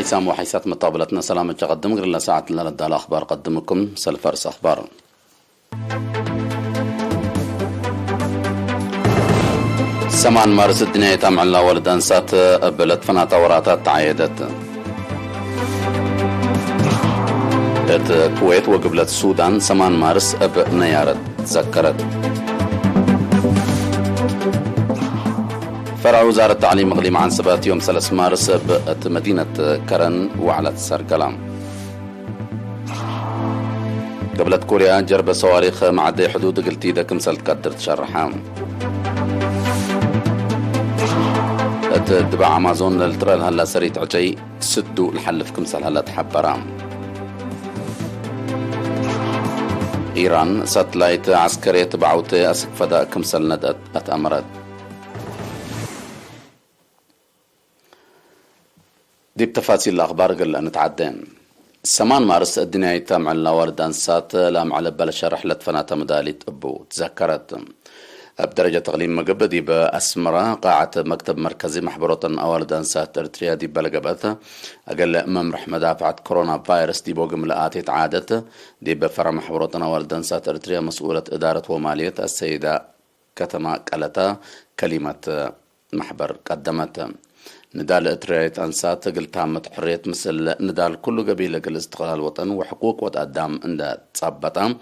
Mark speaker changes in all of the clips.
Speaker 1: حيسام وحيسات مطابلتنا سلامة تقدم غير ساعة لنا لدى الأخبار قدمكم سلفرس أخبار 8 مارس الدنيا يتعمل الله ولدان سات بلد فناتا وراتات تعيدت الكويت وقبلت السودان 8 مارس اب نيارت تذكرت فرع وزارة التعليم مغلي عن سبات يوم 3 مارس بمدينة كرن وعلى سرقلام. قبلت كوريا جرب صواريخ معدي حدود قلتي دا كمسل تقدر تشرحام. تبع امازون للترال هلا سريت عجي سدو الحلف كمسل هلا تحبرام. ايران ساتلايت عسكرية تبعوتي اسك فدا كمسل ندت اتأمرت. دي بتفاصيل الأخبار قل نتعدين 8 مارس الدنيا يتم لنا وردان سات لام على بلش رحلة فناتا مدالية أبو تذكرت بدرجة تغليم مقبة دي بأسمرة قاعة مكتب مركزي محبرة أوردان سات ارتريا دي بلقبتها أقل ممرح مدافعة كورونا فايروس دي بوغم لآتي تعادت دي بفرع محبرة أوردان سات ارتريا مسؤولة إدارة ومالية السيدة كتما قالتا كلمة محبر قدمت ندال اتريت انسات قل تامت حرية مثل ندال كل قبيلة قل استقلال وطن وحقوق وتقدام عند تصبتا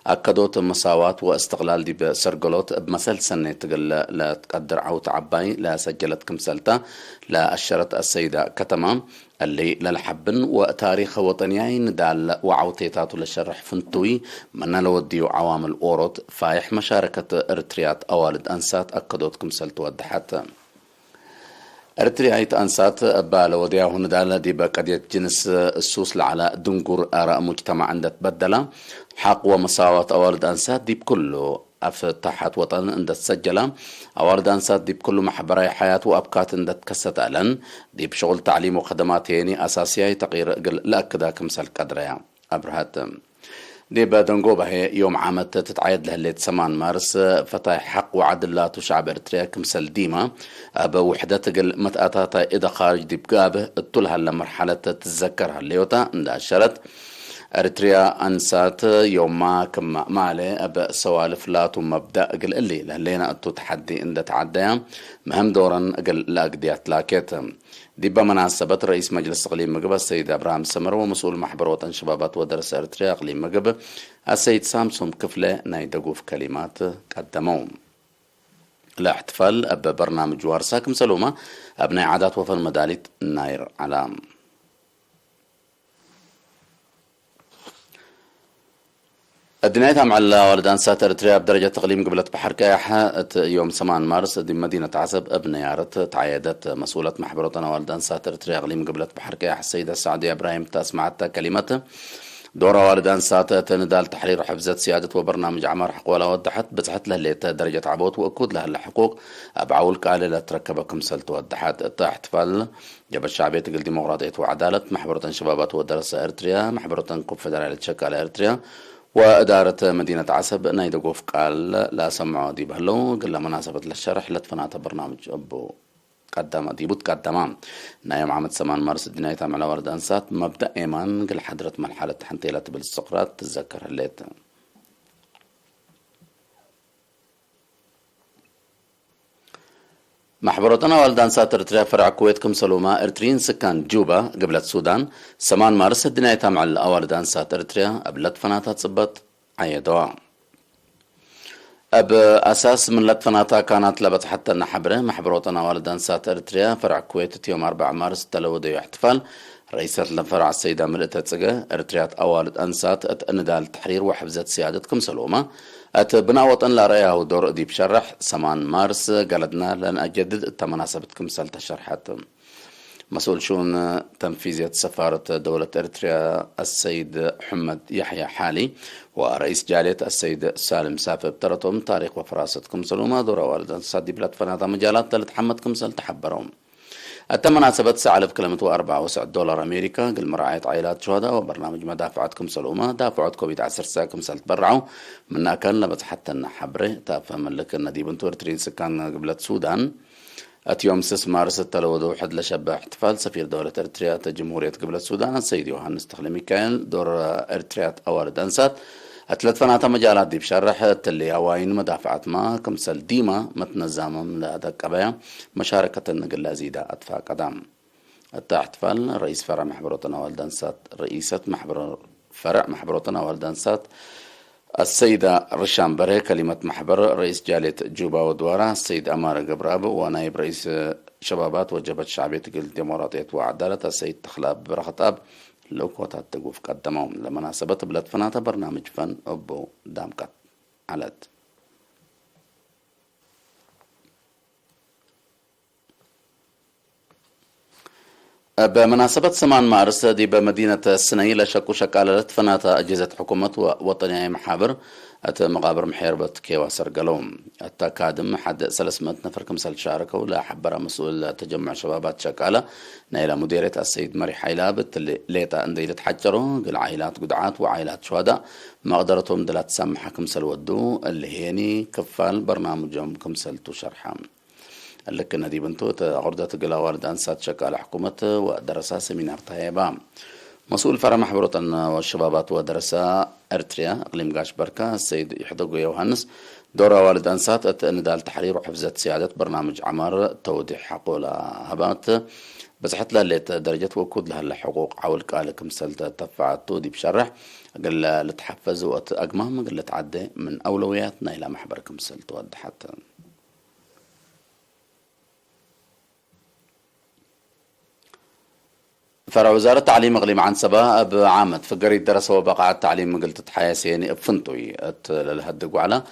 Speaker 1: اكدوت مساواة واستقلال دي بسرقلوت بمثل سنة تقل لا تقدر عوت عباي لا سجلت كمسلتا لا اشرت السيدة كتمام اللي للحبن وتاريخ وطنياي ندال وعوتيتاتو للشرح فنتوي من لوديو عوامل اوروت فايح مشاركة ارتريات اوالد انسات اكدوت كمسلت ودحت ارتريايت انسات بالا وديا هون دالا دي بقدية جنس السوس على دنقر اراء مجتمع عند تبدلا حق ومساواة اوارد انسات دي بكله افتحت وطن عند تسجلا اوارد انسات دي بكله محبراي حياة وابكات عند تكست الان دي بشغل تعليم وخدمات يعني اساسية تغيير لاكدا كمسال قدريا ابرهات دي بدنقوبة هي يوم عامت تتعيد لها اللي 8 مارس فتاي حق وعدلات وشعب ارتريا كمسل ديما بوحدة تقل متأتاتا إذا خارج دي بقابه اتولها لمرحلة تتذكرها الليوتا انداشرت ارتريا انسات يوم ما كما مالي بسوالف لاتو مبدأ قل اللي لهلينا اتو تحدي اند تعديا مهم دورا قل لاقديات لاكيت دي بمناسبة رئيس مجلس اقليم مقب السيد ابراهيم سمر ومسؤول محبر وطن شبابات ودرس ارتريا اقليم مقب السيد سامسون كفلة نايدقوف كلمات قدموهم لاحتفال ببرنامج وارسا كمسلومة ابناء عادات وفن مدالية ناير علام. الدنيا مع والدان سات ارتريا بدرجة تقليم قبلت بحر كايحة يوم 8 مارس دي مدينة عزب ابن يارت تعيدت مسؤولة محبرتنا والدان سات ارتريا اقليم قبلت بحر كايحة السيدة السعودية ابراهيم تسمعت كلمته دورة والدان سات تندال تحرير وحفظت سيادة وبرنامج عمار حق ولا وضحت بزحت له اللي درجة عبوت واكود له الحقوق ابعول قال لا تركبكم سلت وضحت احتفال جبل الشعبية تقل ديمقراطية وعدالة محبرة شبابات ودرس ارتريا محبرة كونفدرالية شكال ارتريا وإدارة مدينة عسب نايدقوف قال لا سمعوا دي بهلو قل مناسبة للشرح لتفنات برنامج أبو قدم دي بود قدمان نايم عامد 8 مارس الدنيا تعمل ورد أنسات مبدأ إيمان قل حضرة مرحلة حنطيلة بالاستقراط تتذكر هالليت محبرتنا والدان سات ارتريا فرع كويت كمسلوما ارترين سكان جوبا قبلت السودان 8 مارس الدنيا تعمل والدان سات ارتريا قبلت فناتها تصبت عيدوا اب اساس من لتفناتا كانت لبت حتى نحبره محبرتنا والدان سات ارتريا فرع كويت يوم 4 مارس تلودي احتفال رئيسة الفرع السيدة ملئة تسقى ارتريات اوالد انسات اتندال التحرير وحفظت سيادة كمسلوما بنا وطن لا رأيه دور دي بشرح 8 مارس قالدنا لن أجدد تمناسبتكم سالت شرحات مسؤول شؤون تنفيذية سفارة دولة إريتريا السيد محمد يحيى حالي ورئيس جالية السيد سالم سافي بترتهم تاريخ وفراستكم سلوما دور والدا صدي بلاد فناتا مجالات لتحمدكم سال تحبرهم التمناسبة سعلف كلمة $94 أمريكا قل مراعية عائلات شهداء وبرنامج مدافعتكم سلومة دافعت كوفيد 10 ساكم سال تبرعوا منا كان لبت حتى النحبرة تافهم لك النديب انتو ارترين سكان قبلت سودان يوم 6 مارس التلوذ حد لشبه احتفال سفير دولة إريتريا جمهورية قبلة السودان السيد يوحنس تخلي ميكائيل دور إريتريا أوارد أنسات أتلت فناتا مجالات دي بشرح اللي أواين مدافعات ما كمسل ديما متنظم لأدك أبايا مشاركة النقل زيدة أدفع قدام احتفال رئيس فرع محبروتنا والدنسات رئيسة فرع محبروتنا والدنسات السيدة رشام بري كلمة محبر رئيس جالية جوبا ودوارا السيد أمار قبراب ونائب رئيس شبابات وجبهة شعبية الديمقراطية وعدالة السيد تخلاب برخطاب لو كوتات تقوف قدمهم لمناسبة بلاد فناتا برنامج فن أبو دامكت علت بمناسبة 8 مارس دي بمدينة السنيلة شكو شكالة فناتا أجهزة حكومة وطنية محابر مقابر محيربة كيوا سرقلوم التكادم حد 300 نفر كمسال شاركوا لا حبر مسؤول تجمع شبابات شكالة نايلة مديرة السيد مري حيلابت اللي ليتا اندي تحجروا قل عائلات قدعات وعائلات شهداء مقدرتهم دلات سمحة كمسال ودو اللي هيني كفال برنامجهم كمسال تشرحام لكن ندي بنتو عرضة قلا والد أنسات شكال حكومة ودرسا سمينار تايبا مسؤول فرع محبروت والشبابات ودرسا إريتريا إقليم قاش بركة السيد يحدقو يوهنس دور والد أنسات ندال تحرير وحفظة سيادة برنامج عمار توضيح حقوق هبات بس حتى ليت درجة وكود لها الحقوق عول قالك مسلت تفعت دي بشرح قال لتحفز وقت أقمام قال تعدي من أولوياتنا إلى محبرك مسلت ود حتى فرع وزارة التعليم إقليم عنسبة بعامة فقري درسوا وبقع التعليم قلت تحياسيني بفنطوي للهدق على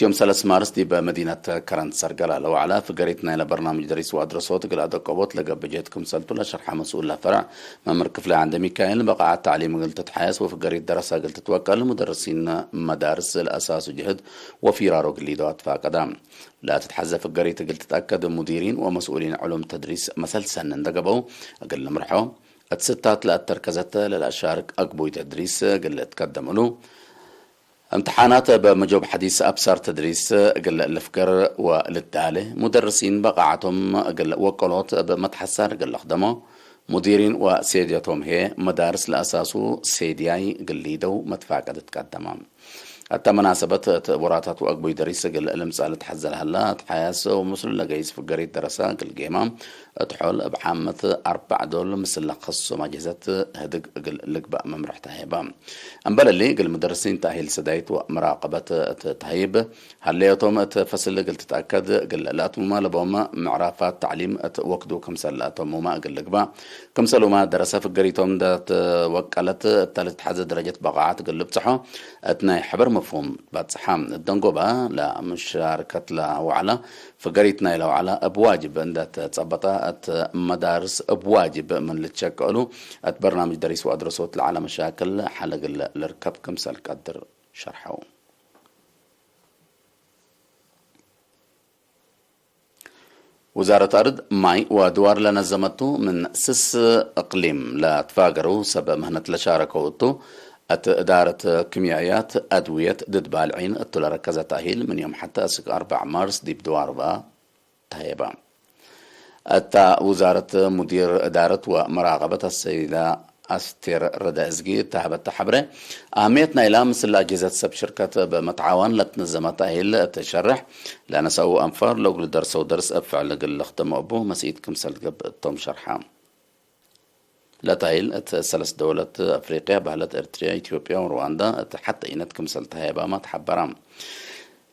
Speaker 1: يوم 3 مارس دي بمدينة كرنت سرقلا لو على فقريتنا إلى برنامج دريس وأدرسوت قل أدق أبوت لقى بجيتكم سلتو لشرح مسؤول لفرع ما مركف له عند ميكائيل بقع التعليم قلت تحياس وفقريت درسها قلت توكل مدرسين مدارس الأساس وجهد وفيرارو قلي دوات فاقدام لا تتحزى فقريت قلت تتأكد مديرين ومسؤولين علوم تدريس مثل سنن دقبو أقل مرحو الستات لا تركزت للأشارك أقبوي تدريس قل تقدموا له امتحانات بمجوب حديث أبصر تدريس قل الفكر وللتالي مدرسين بقعتهم قل وقلوت بمتحسر قل خدموا مديرين وسيديتهم هي مدارس الأساسو سيدياي قل ليدو متفاقد تقدموا حتى مناسبة وراتات وأقبوي دريس قل المسألة تحزل هلا تحياس ومسل لقيس في قريت درسا قل قيمة تحول بحامة 4 دول مثل لخص مجهزة هدق قل لقباء ممرحتها هيبا أمبال اللي قل مدرسين تأهيل سدايت ومراقبة تهيب هليتهم تفصل قل تتأكد قل لاتموما لبوما معرفات تعليم وقدو كمسل لاتموما قل لقباء كمسلوا ما درسا في قريتهم دات وقالت الثالث حزة درجة بقاعات قل لبصحو اتناي حبر مفهوم بعد صحام الدنقوبة لا مشاركة لا وعلى فقريتنا لو على أبواجب عند تصبطها مدارس أبواجب من اللي تشكلوا برنامج دريس وأدرسوت على مشاكل حلق الركب كمسال قدر شرحه وزارة أرض ماي ودوار لنظمته من 6 إقليم لا تفاقروا سبب مهنة لشاركوتو إدارة كيميائيات أدوية ضد بالعين ركزة تأهيل من يوم حتى 4 مارس دي بدوار بقى تهيبا وزارة مدير إدارة ومراقبة السيدة أستير ردازقي تهبت تحبره أهميتنا إلى مثل أجهزة سب شركة بمتعاون لتنظم تأهيل تشرح لأن سووا أنفار لو درس ودرس أفعل قل اختم أبوه مسيد كمسل قب توم شرحام لا تايل 3 دولة أفريقيا بهلت إريتريا إثيوبيا ورواندا حتى إنت كمسل تهيبا ما تحبرام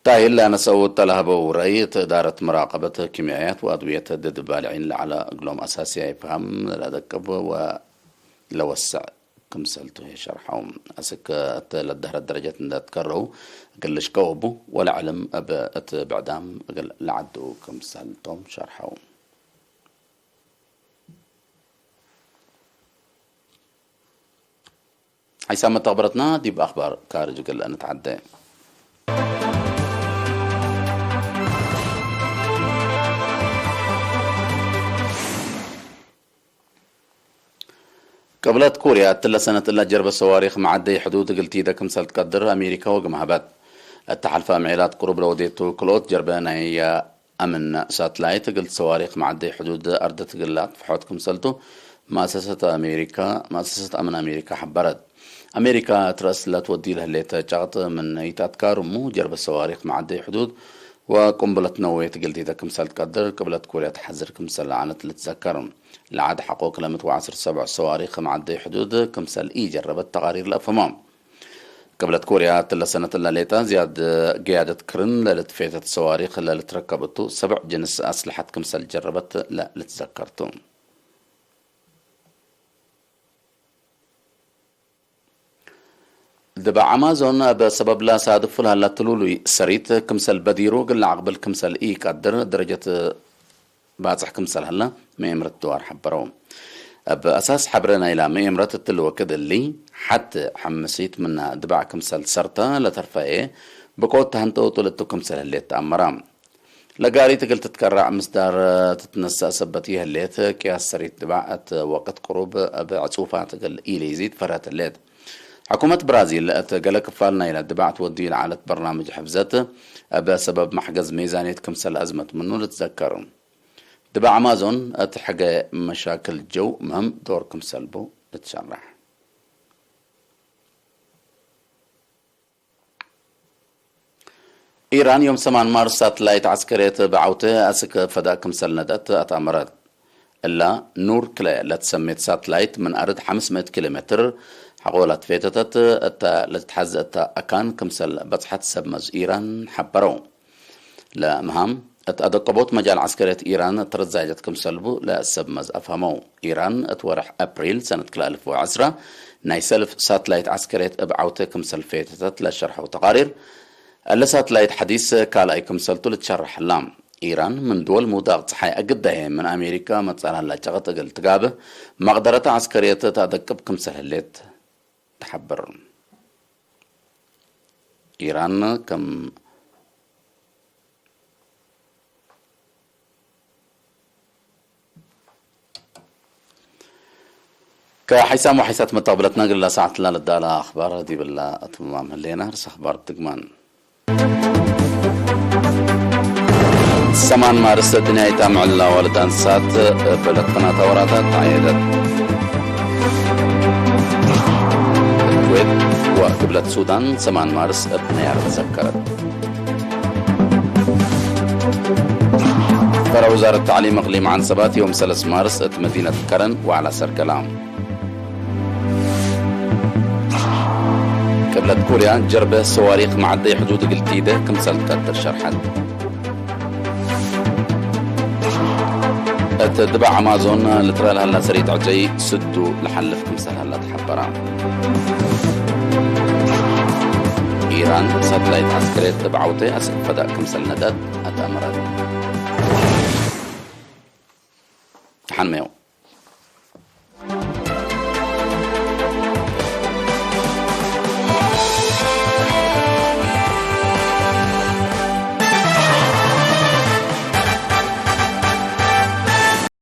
Speaker 1: تايل لأنا سوت لهبة ورأيت إدارة مراقبة كيميائيات وأدوية ضد البالعين على قلوم أساسية يفهم لدكب ولوسع كمسلتو هي شرحهم أسك للدهر الدرجة تكرهوا قلش كوبو ولا علم بعدام قل لعدو كمسلتهم شرحهم حيثما تخبرتنا دي بأخبار كارج قل أن نتعدى قبلت كوريا تلا سنة إلا جرب الصواريخ معدي حدود قلتي دا كمسل تقدر أمريكا وقمهبات التحالف معيلات قرب لوديتو كلوت جربانا هي أمن ساتلايت قلت صواريخ معدي حدود أرض تقلات في حوت كمسلتو مؤسسة أمن أمريكا حبرت أمريكا ترسل تودي لها اللي جغط من يتذكر مو جرب الصواريخ معدي حدود وقنبلة نووية قلت إذا كمسل تقدر قبل كوريا تحذر كمسل عنت لتذكرهم العاد حقوق لمت وعصر 7 صواريخ معدي حدود كمسل جربت تقارير الأفهمام قبل كوريا تلا سنة ليتا زياد قيادة كرن لتفيتة الصواريخ اللي تركبته 7 جنس أسلحة كمسل جربت لا لتذكرتم دبا أمازون بسبب لا صادف لها لا تلولي سريت كمسل بديرو قل عقبل كمسل قدر درجة باصح كمسل هلا ميمرة دوار حبرو بأساس حبرنا إلى ميمرة التلوى كده اللي حتى حمسيت منها دبع كمسل سرطة لترفعيه بقوت تهنتو طولتو كمسل اللي تأمرام لقاري تقل تتكرع مصدر تتنسى سبتيها الليت كياس سريت دبعت وقت قروب بعصوفات تقل إيلي يزيد فرات الليت حكومة برازيل تقلق فالنا إلى دبع تودي على برنامج حفزته بسبب محجز ميزانية كمسل أزمة منه لتذكروا دبع أمازون تحقق مشاكل الجو مهم دور كمسل بو لتشرح إيران يوم 8 مارس ساتلايت عسكرية بعوته أسك فداء كمسل ندت أتأمرت إلا نور كلا لتسميت ساتلايت من أرض 500 كيلومتر حقولت فيتتت لتحز أكان كمسل بصحة سبمز إيران حبرو لا مهم أدقبوت مجال عسكرية إيران ترزاجت كمسلبو لا سبمز أفهمو إيران اتورح أبريل سنة 2010 نايسلف ساتلايت عسكرية ابعوته كمسل فيتتت لشرح وتقارير اللي ساتلايت حديث كالاي كمسلتو لتشرح اللام إيران من دول موداغ صحي أقدها من أمريكا مثلا لا شغط قل تقابه مقدرة عسكرية تدقب كمسل الليت تحبر إيران كم كحيسام وحيسات متقبلتنا قلنا ساعة لا للدالة أخبار دي بالله أتمام هلينا هرس أخبار التقمان 8 مارس الدنيا يتامع الله ولدان سات بلد قناة وراتات عيدت الكويت وقبلة السودان 8 مارس بنيار تذكرت ترى وزارة التعليم إقليم عن ثبات يوم 3 مارس مدينة كرن وعلى سركلام قبلة كوريا جربة صواريخ معدي حدود الجديدة كمسل تقدر شرحت تدبع أمازون لترى هلا سريت عجي سدوا لحلف كمسل هلا تحبران إيران ساتلايت عسكرية تبعوتي أسف فداء كمسل ندد أتأمرت حنميو